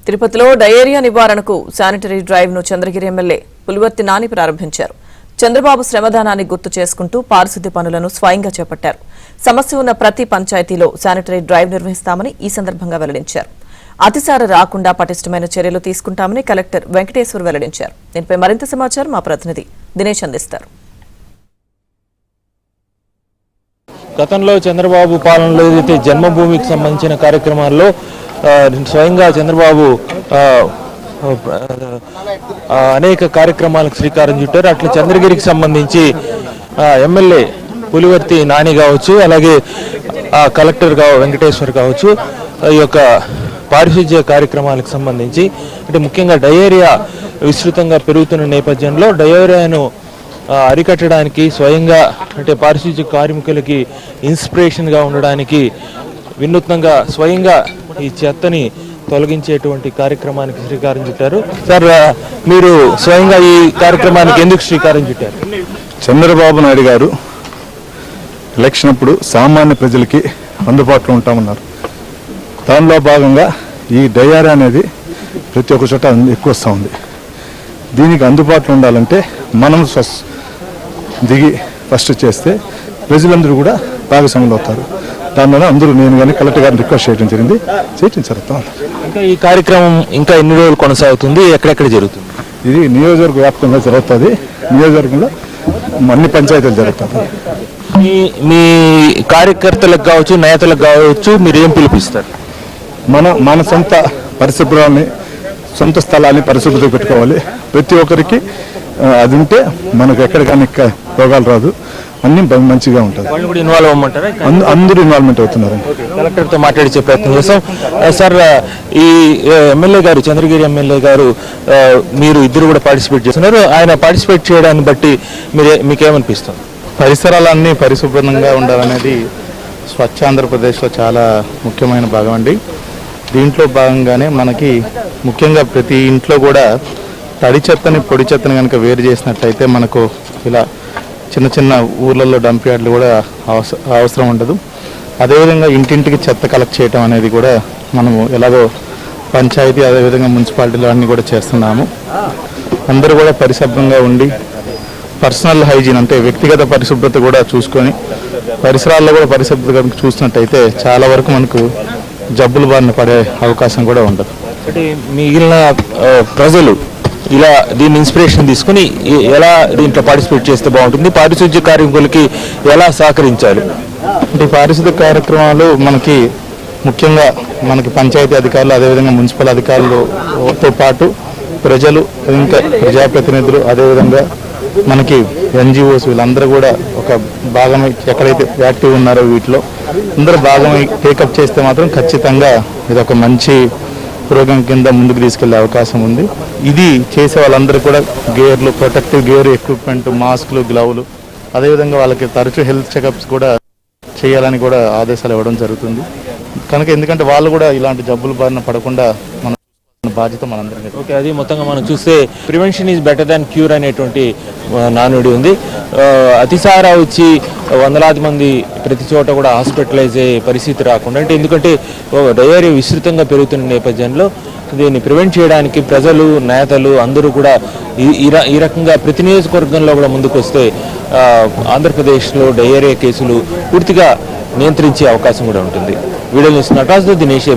తిరుపతిలో డయేరియా నివారణకు sanitary drive ను చంద్రగిరి ఎమ్మెల్యే పులివర్తి నాని ప్రారంభించారు. చంద్రబాబు శ్రమదానాన్ని గుర్తు చేసుకుంటూ పారిశుద్ధ్య పనులను స్వయంగా చేపట్టారు. సమస్య ఉన్న ప్రతి పంచాయతీలో శానిటరీ డ్రైవ్ నిర్వహిస్తామని ఈ సందర్భంగా వెల్లడించారు. అతిసార రాకుండా పటిష్టమైన చర్యలు తీసుకుంటామని కలెక్టర్ వెంకటేశ్వర్ వెల్లడించారు. దీనిపై మరింత సమాచారం మా ప్రతినిధి దినేష్ అందిస్తారు. గతంలో చంద్రబాబు పాలనలో ఏదైతే జన్మభూమికి సంబంధించిన కార్యక్రమాల్లో స్వయంగా చంద్రబాబు అనేక కార్యక్రమాలకు శ్రీకారం చుట్టారు. అట్లా చంద్రగిరికి సంబంధించి ఎమ్మెల్యే పులివర్తి నాని కావచ్చు, అలాగే కలెక్టర్ వెంకటేశ్వర్ కావచ్చు, ఈ యొక్క పారిశుధ్య కార్యక్రమాలకు సంబంధించి అంటే ముఖ్యంగా డయేరియా విస్తృతంగా పెరుగుతున్న నేపథ్యంలో డయేరియాను అరికట్టడానికి స్వయంగా అంటే పారిశుధ్య కార్మికులకి ఇన్స్పిరేషన్గా ఉండడానికి వినూత్నంగా స్వయంగా ఈ చెత్తని తొలగించేటువంటి కార్యక్రమానికి శ్రీకారం చుట్టారు. సార్, మీరు స్వయంగా ఈ కార్యక్రమానికి ఎందుకు శ్రీకారం చుట్టారు? చంద్రబాబు నాయుడు గారు ఎలక్షన్ అప్పుడు సామాన్య ప్రజలకి అందుబాటులో ఉంటామన్నారు. దానిలో భాగంగా ఈ డయేరియా అనేది ప్రతి ఒక్క చోట ఎక్కువ వస్తూ ఉంది. దీనికి అందుబాటులో ఉండాలంటే మనం దిగి ఫస్ట్ చేస్తే ప్రజలందరూ కూడా భాగస్వాములు అవుతారు. దానివల్ల అందరూ నేను కానీ కలెక్టర్ గారిని రిక్వెస్ట్ చేయడం జరిగింది. జరుగుతాం. ఇంకా ఈ కార్యక్రమం ఇంకా ఎన్ని రోజులు కొనసాగుతుంది? ఎక్కడెక్కడ జరుగుతుంది? ఇది నియోజకవర్గ వ్యాప్తంగా జరుగుతుంది. నియోజకవర్గంలో అన్ని పంచాయతీలు జరుగుతుంది. మీ కార్యకర్తలకు కావచ్చు, నేతలకు కావచ్చు, మీరు ఏం పిలిపిస్తారు? మన సొంత పరిశుభ్రాన్ని, సొంత స్థలాన్ని పరిశుభ్రత పెట్టుకోవాలి. ప్రతి ఒక్కరికి అది ఉంటే మనకు ఎక్కడికైనా రోగాలు రాదు, అన్ని మంచిగా ఉంటుంది. అందరూ ఇన్వాల్వ్మెంట్ అవుతున్నారు. కలెక్టర్తో మాట్లాడించే ప్రయత్నం చేస్తాం. సార్, ఈ ఎమ్మెల్యే గారు, చంద్రగిరి ఎమ్మెల్యే గారు, మీరు ఇద్దరు కూడా పార్టిసిపేట్ చేస్తున్నారు. ఆయన పార్టిసిపేట్ చేయడాన్ని బట్టి మీకేమనిపిస్తుంది? పరిసరాలన్నీ పరిశుభ్రంగా ఉండాలనేది స్వచ్ఛ ఆంధ్రప్రదేశ్లో చాలా ముఖ్యమైన భాగం అండి. దీంట్లో భాగంగానే మనకి ముఖ్యంగా ప్రతి ఇంట్లో కూడా తడి చెత్తని పొడి చెత్తని కనుక వేరు చేసినట్టయితే మనకు ఇలా చిన్న చిన్న ఊర్లలో డంప్ యార్డ్లు కూడా అవసరం ఉండదు. అదేవిధంగా ఇంటింటికి చెత్త కలెక్ట్ చేయడం అనేది కూడా మనము ఎలాగో పంచాయతీ అదేవిధంగా మున్సిపాలిటీలు అన్నీ కూడా చేస్తున్నాము. అందరూ కూడా పరిశుభ్రంగా ఉండి పర్సనల్ హైజీన్ అంటే వ్యక్తిగత పరిశుభ్రత కూడా చూసుకొని పరిసరాల్లో కూడా పరిశుభ్రత చూసినట్టయితే చాలా వరకు మనకు జబ్బులు బారిన పడే అవకాశం కూడా ఉండదు. అంటే మిగిలిన ప్రజలు ఇలా దీన్ని ఇన్స్పిరేషన్ తీసుకుని ఎలా దీంట్లో పార్టిసిపేట్ చేస్తే బాగుంటుంది? పారిశుద్ధ్య కార్మికులకి ఎలా సహకరించాలి? అంటే పారిశుద్ధ్య కార్యక్రమాలు మనకి ముఖ్యంగా మనకి పంచాయతీ అధికారులు అదేవిధంగా మున్సిపల్ అధికారులతో పాటు ప్రజలు, ఇంకా ప్రజాప్రతినిధులు, అదేవిధంగా మనకి ఎన్జిఓస్ వీళ్ళందరూ కూడా ఒక భాగమై ఎక్కడైతే యాక్టివ్ ఉన్నారో వీటిలో అందరూ భాగమై టేకప్ చేస్తే మాత్రం ఖచ్చితంగా ఇది ఒక మంచి ప్రోగ్రాం కింద ముందుకు తీసుకెళ్లే అవకాశం ఉంది. ఇది చేసే వాళ్ళందరూ కూడా గేర్లు, ప్రొటెక్టివ్ గేర్ ఎక్విప్మెంట్, మాస్కులు, గ్లౌలు, అదేవిధంగా వాళ్ళకి తరచూ హెల్త్ చెకప్స్ కూడా చేయాలని కూడా ఆదేశాలు ఇవ్వడం జరుగుతుంది. కనుక ఎందుకంటే వాళ్ళు కూడా ఇలాంటి జబ్బులు బారిన పడకుండా మన బాధ్యత మనందరికీ. ఓకే, అది మొత్తంగా మనం చూస్తే prevention is better than cure అనేటువంటి నానుడి ఉంది. అతిసార వచ్చి వందలాది మంది ప్రతి చోట కూడా హాస్పిటలైజ్ అయ్యే పరిస్థితి రాకుండా, అంటే ఎందుకంటే డయేరియా విస్తృతంగా పెరుగుతున్న నేపథ్యంలో దీన్ని ప్రివెంట్ చేయడానికి ప్రజలు, నేతలు అందరూ కూడా ఈ రకంగా ప్రతి నియోజకవర్గంలో కూడా ముందుకు వస్తే ఆంధ్రప్రదేశ్లో డయేరియా కేసులు పూర్తిగా నియంత్రించే అవకాశం కూడా ఉంటుంది. Video news Nataraju, Dinesh.